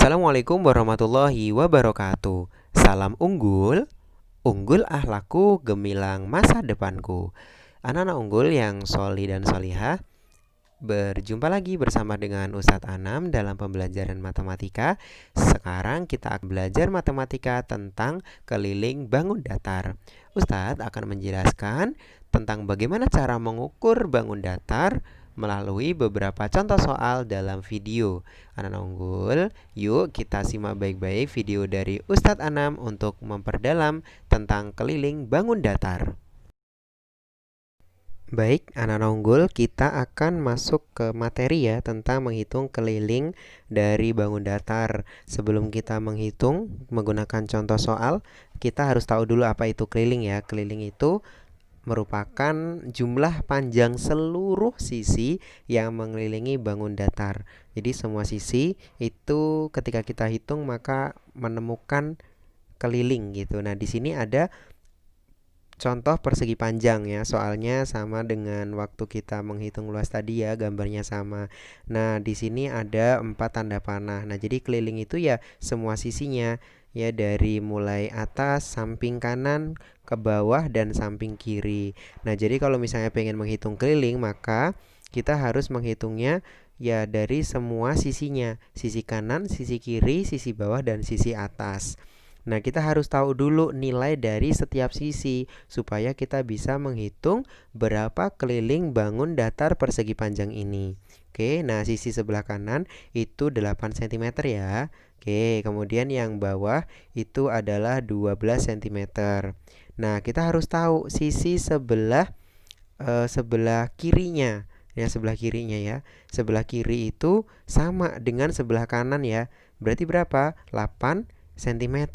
Assalamualaikum warahmatullahi wabarakatuh. Salam unggul, unggul ahlakku, gemilang masa depanku. Anak-anak unggul yang soli dan solihah, berjumpa lagi bersama dengan Ustadz Anam dalam pembelajaran matematika. Sekarang kita akan belajar matematika tentang keliling bangun datar. Ustadz akan menjelaskan tentang bagaimana cara mengukur bangun datar melalui beberapa contoh soal dalam video. Anak-anak unggul, yuk kita simak baik-baik video dari Ustadz Anam untuk memperdalam tentang keliling bangun datar. Baik, anak-anak unggul, kita akan masuk ke materi ya tentang menghitung keliling dari bangun datar. Sebelum kita menghitung menggunakan contoh soal, kita harus tahu dulu apa itu keliling ya. Keliling itu merupakan jumlah panjang seluruh sisi yang mengelilingi bangun datar. Jadi semua sisi itu ketika kita hitung maka menemukan keliling gitu. Nah, di sini ada contoh persegi panjang ya, soalnya sama dengan waktu kita menghitung luas tadi ya, gambarnya sama. Nah, di sini ada 4 tanda panah. Nah, jadi keliling itu ya semua sisinya ya, dari mulai atas, samping kanan, ke bawah, dan samping kiri. Nah, jadi kalau misalnya pengen menghitung keliling, maka kita harus menghitungnya ya dari semua sisinya, sisi kanan, sisi kiri, sisi bawah, dan sisi atas. Nah, kita harus tahu dulu nilai dari setiap sisi supaya kita bisa menghitung berapa keliling bangun datar persegi panjang ini. Oke, nah sisi sebelah kanan itu 8 cm ya. Oke, kemudian yang bawah itu adalah 12 cm. Nah, kita harus tahu sisi sebelah kirinya. Ya, sebelah kirinya ya. Sebelah kiri itu sama dengan sebelah kanan ya. Berarti berapa? 8 cm.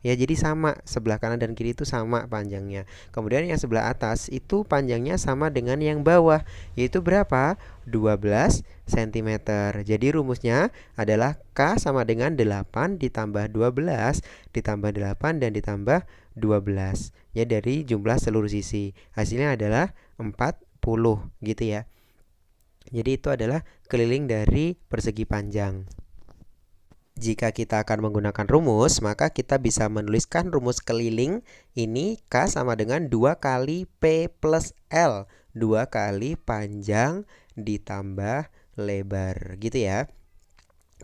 Ya, jadi sama, sebelah kanan dan kiri itu sama panjangnya. Kemudian yang sebelah atas itu panjangnya sama dengan yang bawah, yaitu berapa? 12 cm. Jadi rumusnya adalah K sama dengan 8 ditambah 12 ditambah 8 dan ditambah 12. Ya, dari jumlah seluruh sisi. Hasilnya adalah 40 gitu ya. Jadi itu adalah keliling dari persegi panjang. Jika kita akan menggunakan rumus, maka kita bisa menuliskan rumus keliling ini K sama dengan 2 kali P plus L. 2 kali panjang ditambah lebar gitu ya.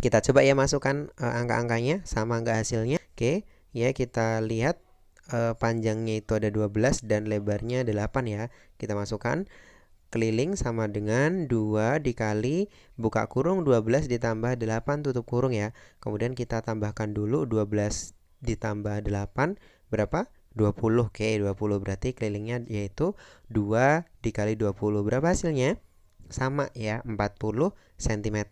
Kita coba ya masukkan angka-angkanya sama angka hasilnya. Oke, ya kita lihat panjangnya itu ada 12 dan lebarnya 8 ya. Kita masukkan. Keliling sama dengan 2 dikali buka kurung 12 ditambah 8 tutup kurung ya. Kemudian kita tambahkan dulu 12 ditambah 8 berapa? 20. Oke, 20 berarti kelilingnya yaitu 2 dikali 20. Berapa hasilnya? Sama ya, 40 cm.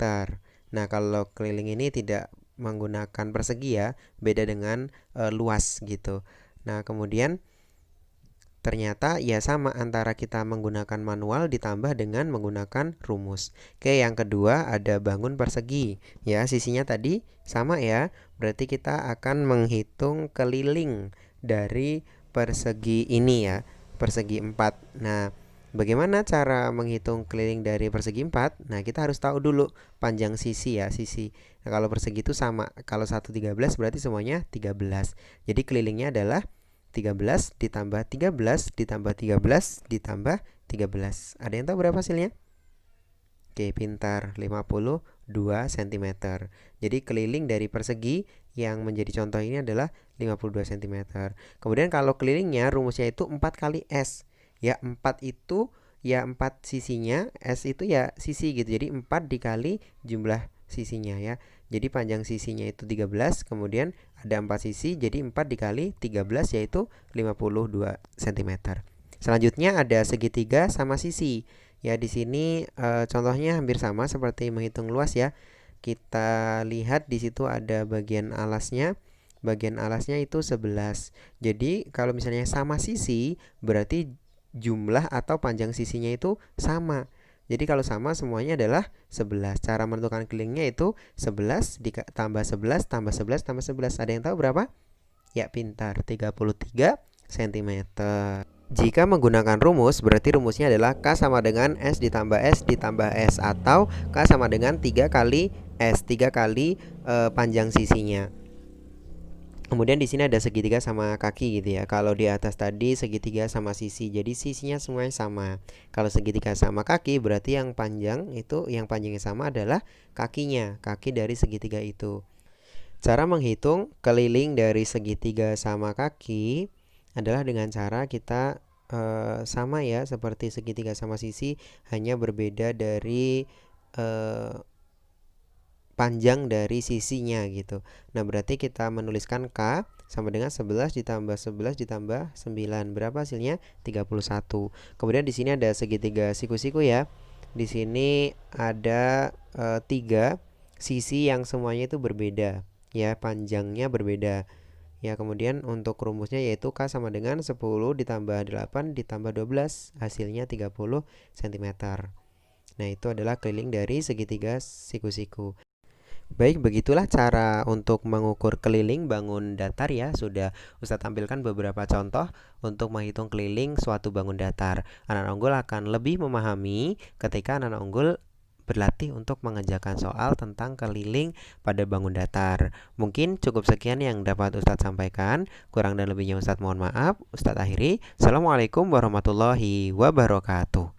Nah, kalau keliling ini tidak menggunakan persegi ya, beda dengan luas gitu. Nah, kemudian ternyata ya sama antara kita menggunakan manual ditambah dengan menggunakan rumus. Oke, yang kedua ada bangun persegi. Ya, sisinya tadi sama ya. Berarti kita akan menghitung keliling dari persegi ini ya, persegi 4. Nah, bagaimana cara menghitung keliling dari persegi 4? Nah, kita harus tahu dulu panjang sisi ya, sisi. Nah, kalau persegi itu sama. Kalau 1 13 berarti semuanya 13. Jadi kelilingnya adalah 13 ditambah 13 ditambah 13 ditambah 13. Ada yang tahu berapa hasilnya? Oke, pintar, 52 cm. Jadi keliling dari persegi yang menjadi contoh ini adalah 52 cm. Kemudian kalau kelilingnya rumusnya itu 4 kali S. Ya, 4 itu ya 4 sisinya, S itu ya sisi gitu. Jadi 4 dikali jumlah sisinya ya. Jadi panjang sisinya itu 13, kemudian ada 4 sisi, jadi 4 dikali 13 yaitu 52 cm. Selanjutnya ada segitiga sama sisi. Ya, di sini contohnya hampir sama seperti menghitung luas ya. Kita lihat di situ ada bagian alasnya. Bagian alasnya itu 11. Jadi kalau misalnya sama sisi, berarti jumlah atau panjang sisinya itu sama. Jadi kalau sama semuanya adalah 11. Cara menentukan kelilingnya itu 11 tambah 11 tambah 11 tambah 11. Ada yang tahu berapa? Ya, pintar, 33 cm. Jika menggunakan rumus, berarti rumusnya adalah K sama dengan S ditambah S ditambah S, atau K sama dengan 3 kali S 3 kali panjang sisinya. Kemudian di sini ada segitiga sama kaki gitu ya. Kalau di atas tadi segitiga sama sisi, jadi sisinya semuanya sama. Kalau segitiga sama kaki, berarti yang panjang itu, yang panjangnya sama adalah kakinya, kaki dari segitiga itu. Cara menghitung keliling dari segitiga sama kaki adalah dengan cara kita sama ya, seperti segitiga sama sisi, hanya berbeda dari eh, panjang dari sisinya gitu. Nah, berarti kita menuliskan K sama dengan 11 ditambah 11 ditambah 9. Berapa hasilnya? 31. Kemudian di sini ada segitiga siku-siku ya. Di sini ada 3 sisi yang semuanya itu berbeda ya, panjangnya berbeda. Ya, kemudian untuk rumusnya yaitu K sama dengan 10 ditambah 8 ditambah 12, hasilnya 30 cm. Nah, itu adalah keliling dari segitiga siku-siku. Baik, begitulah cara untuk mengukur keliling bangun datar ya. Sudah Ustadz tampilkan beberapa contoh untuk menghitung keliling suatu bangun datar. Anak-anak unggul akan lebih memahami ketika anak-anak unggul berlatih untuk mengerjakan soal tentang keliling pada bangun datar. Mungkin cukup sekian yang dapat Ustadz sampaikan. Kurang dan lebihnya Ustadz mohon maaf. Ustadz akhiri. Assalamualaikum warahmatullahi wabarakatuh.